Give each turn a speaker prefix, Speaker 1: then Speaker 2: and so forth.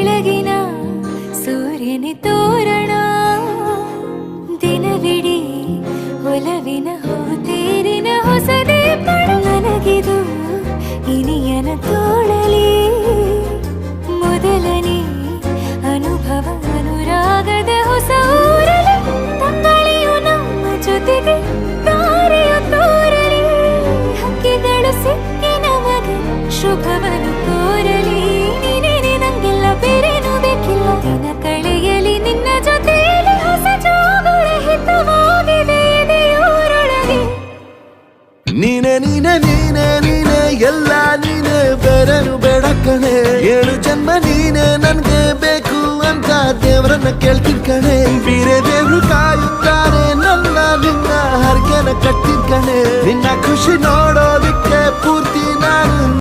Speaker 1: ಬೆಳಗಿನ ಸೂರ್ಯನಿ ತೋರಣ ದಿನವಿಡೀ ಒಲವಿನ ತೇರಿನ ಹೊಸದೇ ನನಗಿದು ಇನಿಯನ ತೋಳಲಿ ಮೊದಲನೇ ಅನುಭವ ಅನುರಾಗದ ಹೊಸ ಊರಲಿ ತಂಗಳಿಯು ನಮ್ಮ ಜೊತೆಗೆ ತಾರೆಯು ತೋರಲಿ ಹಕ್ಕಿಗಳು ಸಿಕ್ಕಿ ನಮಗೆ ಶುಭವನ್ನು ಕೋರಲಿ ನೀನೇ ನಂಗೆಲ್ಲ ಬೇರೇನು ಬೇಕಿಲ್ಲ ದಿನ ಕಳೆಯಲಿ ನಿನ್ನ ಜೊತೆಯಲ್ಲಿ ಹೊಸ ಜೋಗುಳ ಹಿತವಾಗಿದೆ ದೇವರೊಳಗೆ
Speaker 2: ನೀನೆ ನೀನೆ ನೀನೆ ನೀನೆ ಎಲ್ಲ ನೀನೆ ಬೇರೆನು ಬೇಡ ಕಣೆ 7 ಜನ್ಮ ನೀನೆ ನನ್ಗೆ ಬೇಕು ಅಂತ ದೇವರನ್ನ ಕೇಳ್ತೀನಿ ಕಣೆ ಬೇರೆ ದೇವ್ರು ಕಾಯುತ್ತಾರೆ ನನ್ನ ನಿನ್ನ ಹರಕೆನ ಕಟ್ಟಿನ ಕಣೆ ನಿನ್ನ ಖುಷಿ ನೋಡೋದಿಕ್ಕೆ ಪೂರ್ತಿ ನಾನು